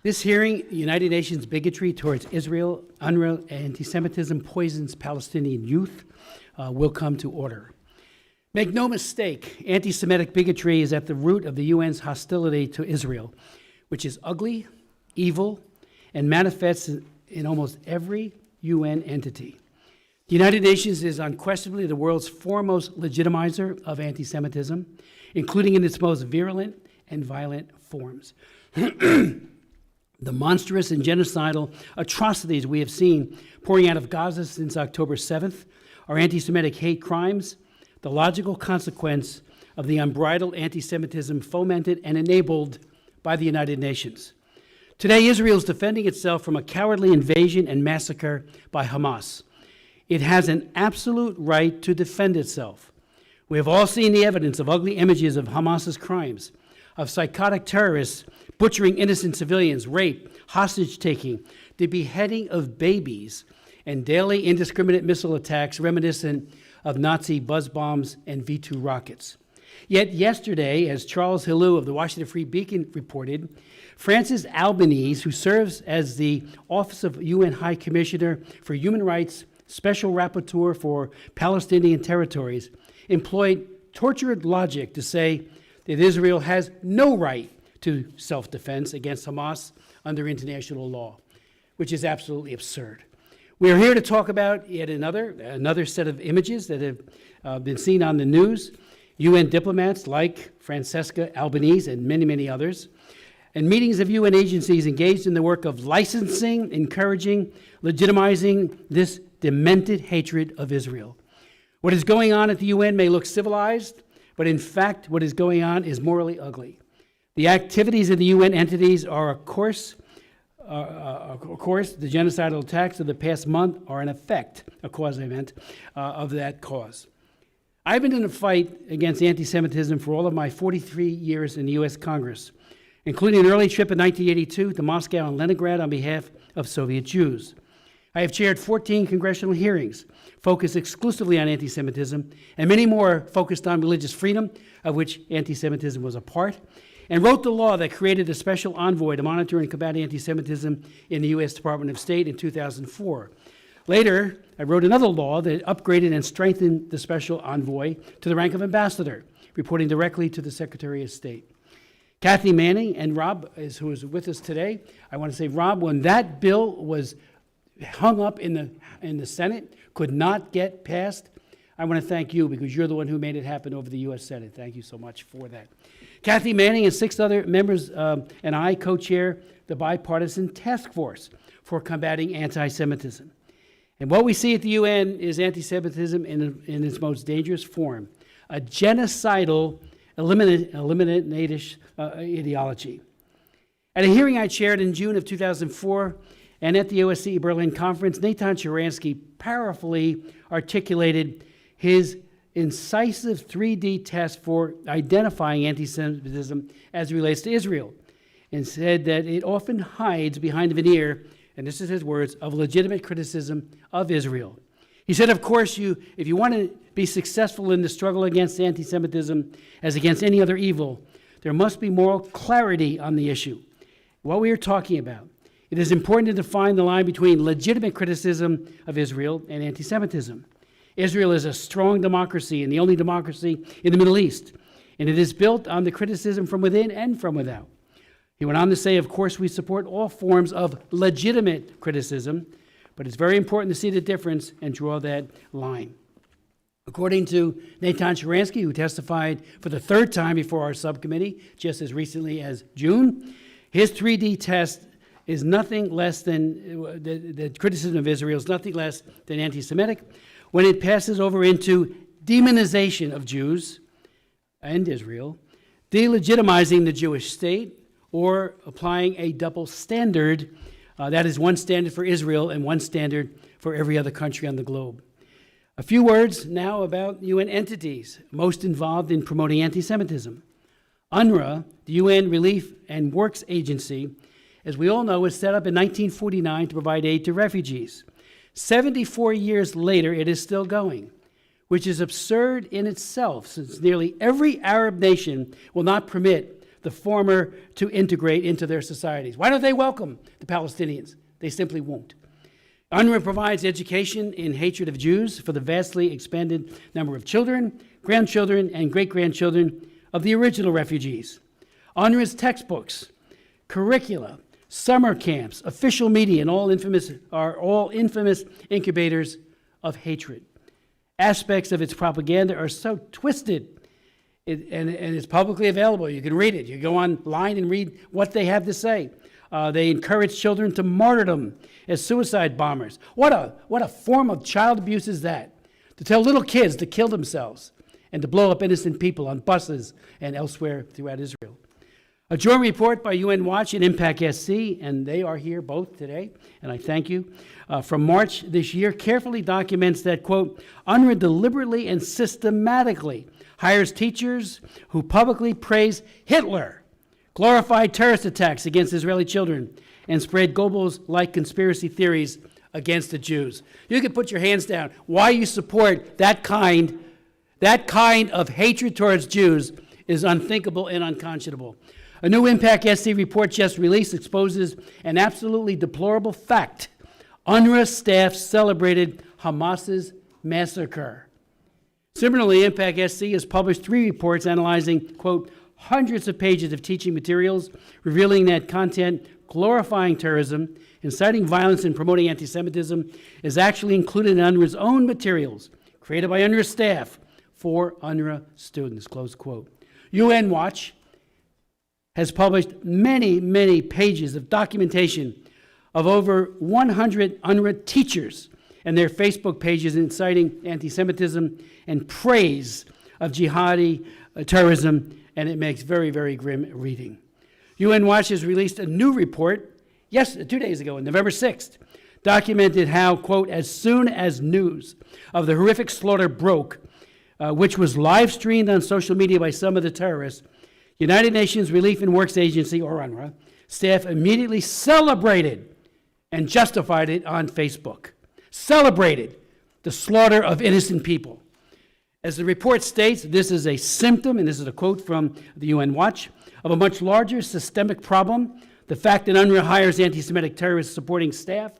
This hearing, United Nations bigotry towards Israel, UNRWA, anti-Semitism poisons Palestinian youth, will come to order. Make no mistake, anti-Semitic bigotry is at the root of the UN's hostility to Israel, which is ugly, evil, and manifests in almost every UN entity. The United Nations is unquestionably the world's foremost legitimizer of anti-Semitism, including in its most virulent and violent forms. The monstrous and genocidal atrocities we have seen pouring out of Gaza since October 7th are anti-Semitic hate crimes, the logical consequence of the unbridled anti-Semitism fomented and enabled by the United Nations. Today, Israel is defending itself from a cowardly invasion and massacre by Hamas. It has an absolute right to defend itself. We have all seen the evidence of ugly images of Hamas's crimes, of psychotic terrorists butchering innocent civilians, rape, hostage-taking, the beheading of babies, and daily indiscriminate missile attacks reminiscent of Nazi buzz bombs and V-2 rockets. Yet yesterday, as Charles Hillou of the Washington Free Beacon reported, Francis Albanese, who serves as the Office of UN High Commissioner for Human Rights, Special Rapporteur for Palestinian Territories, employed tortured logic to say that Israel has no right to self-defense against Hamas under international law, which is absolutely absurd. We are here to talk about yet another set of images that have been seen on the news. UN diplomats like Francesca Albanese and many, many others, and meetings of UN agencies engaged in the work of licensing, encouraging, legitimizing this demented hatred of Israel. What is going on at the UN may look civilized, but in fact, what is going on is morally ugly. The activities of the UN entities are, of course, the genocidal attacks of the past month are in effect a cause event of that cause. I've been in a fight against anti-Semitism for all of my 43 years in the U.S. Congress, including an early trip in 1982 to Moscow and Leningrad on behalf of Soviet Jews. I have chaired 14 congressional hearings focused exclusively on anti-Semitism, and many more focused on religious freedom, of which anti-Semitism was a part, and wrote the law that created a special envoy to monitor and combat anti-Semitism in the U.S. Department of State in 2004. Later, I wrote another law that upgraded and strengthened the special envoy to the rank of ambassador, reporting directly to the Secretary of State. Kathy Manning and Rob, who is with us today, I want to say, Rob, when that bill was hung up in the Senate, could not get passed, I want to thank you because you're the one who made it happen over the U.S. Senate. Thank you so much for that. Kathy Manning and 6 other members and I co-chair the bipartisan task force for combating anti-Semitism. And what we see at the UN is anti-Semitism in its most dangerous form, a genocidal, eliminatish ideology. At a hearing I chaired in June of 2004 and at the OSCE Berlin conference, Natan Sharansky powerfully articulated his incisive 3D test for identifying anti-Semitism as it relates to Israel, and said that it often hides behind a veneer, and this is his words, of legitimate criticism of Israel. He said, of course, if you want to be successful in the struggle against anti-Semitism as against any other evil, there must be moral clarity on the issue. What we are talking about. It is important to define the line between legitimate criticism of Israel and anti-Semitism. Israel is a strong democracy and the only democracy in the Middle East, and it is built on the criticism from within and from without. He went on to say, of course, we support all forms of legitimate criticism, but it's very important to see the difference and draw that line. According to Natan Sharansky, who testified for the 3rd time before our subcommittee just as recently as June, his 3D test is nothing less than, the criticism of Israel is nothing less than anti-Semitic when it passes over into demonization of Jews and Israel, delegitimizing the Jewish state, or applying a double standard, that is one standard for Israel and one standard for every other country on the globe. A few words now about UN entities most involved in promoting anti-Semitism. UNRWA, the UN Relief and Works Agency, as we all know, was set up in 1949 to provide aid to refugees. 74 years later, it is still going, which is absurd in itself, since nearly every Arab nation will not permit the former to integrate into their societies. Why don't they welcome the Palestinians? They simply won't. UNRWA provides education in hatred of Jews for the vastly expanded number of children, grandchildren, and great-grandchildren of the original refugees. UNRWA's textbooks, curricula, summer camps, official media, and are all infamous incubators of hatred. Aspects of its propaganda are so twisted, and it's publicly available. You can read it. You go online and read what they have to say. They encourage children to martyrdom as suicide bombers. What a form of child abuse is that? To tell little kids to kill themselves and to blow up innocent people on buses and elsewhere throughout Israel. A joint report by UN Watch and Impact SC, and they are here both today, and I thank you, from March this year, carefully documents that, quote, UNRWA deliberately and systematically hires teachers who publicly praise Hitler, glorify terrorist attacks against Israeli children, and spread Goebbels-like conspiracy theories against the Jews. You can put your hands down. Why you support that kind of hatred towards Jews is unthinkable and unconscionable. A new Impact SC report just released exposes an absolutely deplorable fact. UNRWA staff celebrated Hamas's massacre. Similarly, Impact SC has published 3 reports analyzing, quote, hundreds of pages of teaching materials revealing that content glorifying terrorism, inciting violence, and promoting anti-Semitism is actually included in UNRWA's own materials created by UNRWA staff for UNRWA students, close quote. UN Watch has published many, many pages of documentation of over 100 UNRWA teachers and their Facebook pages inciting anti-Semitism and praise of jihadi terrorism, and it makes very, very grim reading. UN Watch has released a new report 2 days ago, on November 6th, documented how, quote, as soon as news of the horrific slaughter broke, which was live streamed on social media by some of the terrorists, United Nations Relief and Works Agency, or UNRWA, staff immediately celebrated and justified it on Facebook. Celebrated the slaughter of innocent people. As the report states, this is a symptom, and this is a quote from the UN Watch, of a much larger systemic problem, the fact that UNRWA hires anti-Semitic terrorist supporting staff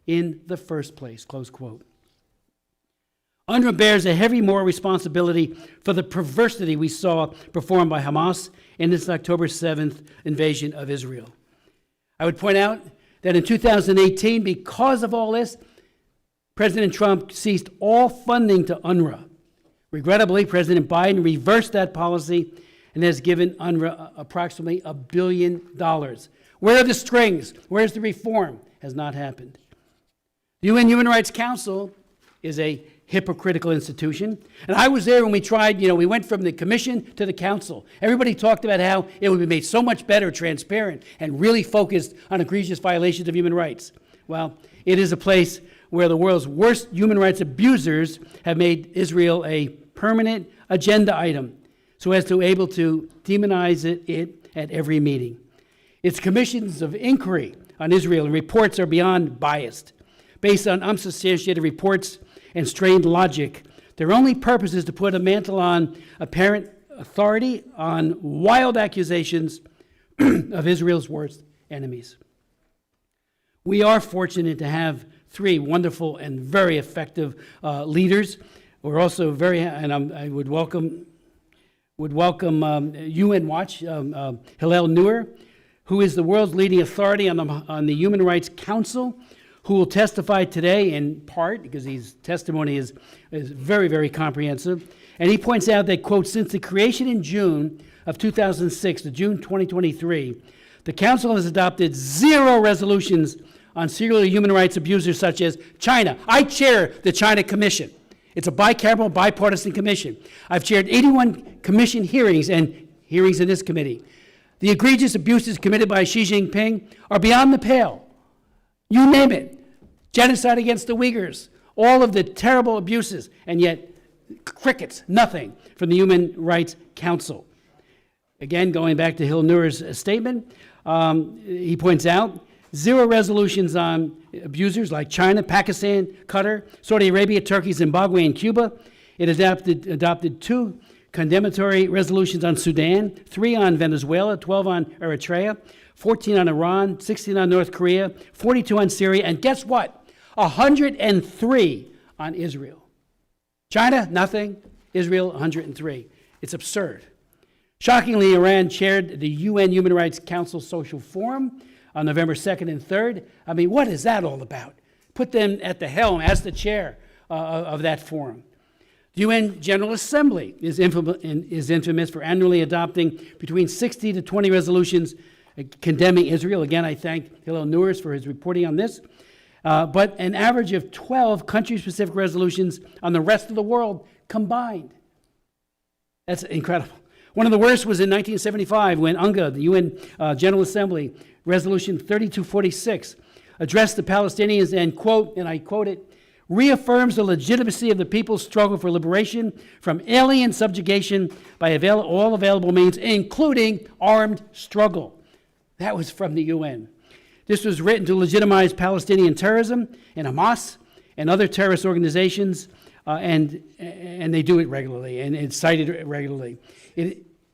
in the first place, close quote. UNRWA bears a heavy moral responsibility for the perversity we saw performed by Hamas in its October 7th invasion of Israel. I would point out that in 2018, because of all this, President Trump ceased all funding to UNRWA. Regrettably, President Biden reversed that policy and has given UNRWA approximately $1 billion. Where are the strings? Where's the reform? Has not happened. The UN Human Rights Council is a hypocritical institution. And I was there when we tried, we went from the commission to the council. Everybody talked about how it would be made so much better, transparent, and really focused on egregious violations of human rights. Well, it is a place where the world's worst human rights abusers have made Israel a permanent agenda item so as to able to demonize it at every meeting. Its commissions of inquiry on Israel and reports are beyond biased, based on unsubstantiated reports and strained logic. Their only purpose is to put a mantle on apparent authority on wild accusations of Israel's worst enemies. We are fortunate to have 3 wonderful and very effective leaders. We're also I would welcome UN Watch, Hillel Neuer, who is the world's leading authority on the Human Rights Council, who will testify today in part, because his testimony is very, very comprehensive. And he points out that, quote, since the creation in June of 2006 to June 2023, the Council has adopted 0 resolutions on serial human rights abusers such as China. I chair the China Commission. It's a bicameral, bipartisan commission. I've chaired 81 commission hearings and hearings in this committee. The egregious abuses committed by Xi Jinping are beyond the pale. You name it. Genocide against the Uyghurs, all of the terrible abuses, and yet crickets, nothing from the Human Rights Council. Again, going back to Hillel Neuer's statement, he points out 0 resolutions on abusers like China, Pakistan, Qatar, Saudi Arabia, Turkey, Zimbabwe, and Cuba. It adopted 2 condemnatory resolutions on Sudan, 3 on Venezuela, 12 on Eritrea, 14 on Iran, 16 on North Korea, 42 on Syria, and guess what? 103 on Israel. China, nothing. Israel, 103. It's absurd. Shockingly, Iran chaired the UN Human Rights Council Social Forum on November 2nd and 3rd. I mean, what is that all about? Put them at the helm as the chair of that forum. The UN General Assembly is infamous for annually adopting between 60 to 20 resolutions condemning Israel. Again, I thank Hillel Newers for his reporting on this. But an average of 12 country-specific resolutions on the rest of the world combined. That's incredible. One of the worst was in 1975 when UNGA, the UN General Assembly, Resolution 3246, addressed the Palestinians and, quote, and I quote it, reaffirms the legitimacy of the people's struggle for liberation from alien subjugation by all available means, including armed struggle. That was from the UN. This was written to legitimize Palestinian terrorism and Hamas and other terrorist organizations, and they do it regularly, and it's cited regularly.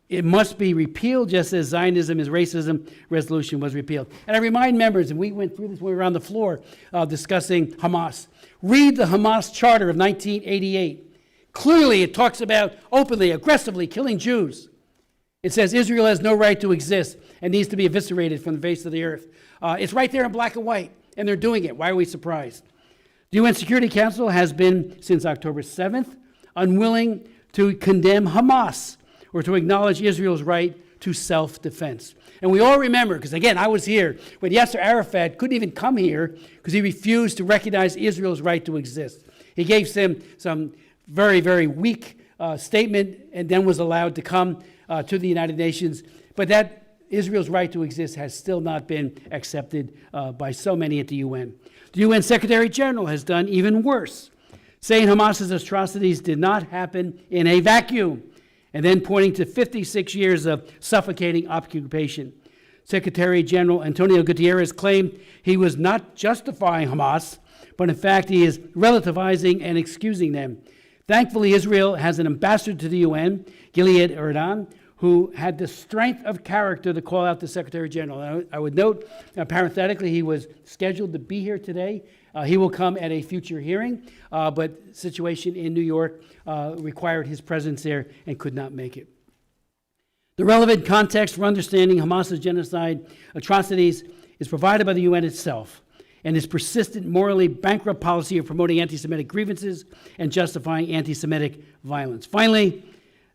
It must be repealed, just as Zionism is racism resolution was repealed. And I remind members, and we went through this when we were on the floor discussing Hamas, read the Hamas Charter of 1988. Clearly, it talks about openly, aggressively killing Jews. It says Israel has no right to exist and needs to be eviscerated from the face of the earth. It's right there in black and white, and they're doing it. Why are we surprised? The UN Security Council has been, since October 7th, unwilling to condemn Hamas or to acknowledge Israel's right to self-defense. And we all remember, because again, I was here, when Yasser Arafat couldn't even come here because he refused to recognize Israel's right to exist. He gave them some very, very weak statement and then was allowed to come to the United Nations. But that Israel's right to exist has still not been accepted by so many at the UN. The UN Secretary General has done even worse, saying Hamas's atrocities did not happen in a vacuum, and then pointing to 56 years of suffocating occupation. Secretary General Antonio Guterres claimed he was not justifying Hamas, but in fact he is relativizing and excusing them. Thankfully, Israel has an ambassador to the UN, Gilead Erdan, who had the strength of character to call out the Secretary General. I would note, parenthetically, he was scheduled to be here today. He will come at a future hearing, but situation in New York required his presence there and could not make it. The relevant context for understanding Hamas's genocide atrocities is provided by the UN itself and its persistent, morally bankrupt policy of promoting anti-Semitic grievances and justifying anti-Semitic violence. Finally,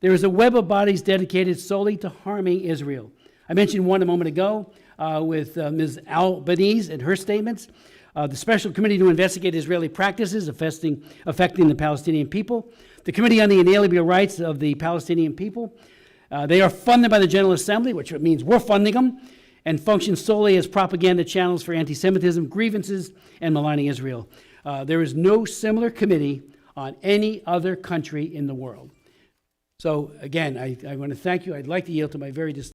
there is a web of bodies dedicated solely to harming Israel. I mentioned one a moment ago with Ms. Albanese and her statements. The Special Committee to Investigate Israeli Practices affecting the Palestinian people. The Committee on the Inalienable Rights of the Palestinian People. They are funded by the General Assembly, which means we're funding them, and function solely as propaganda channels for anti-Semitism, grievances, and maligning Israel. There is no similar committee on any other country in the world. So again, I want to thank you. I'd like to yield to my very distinguished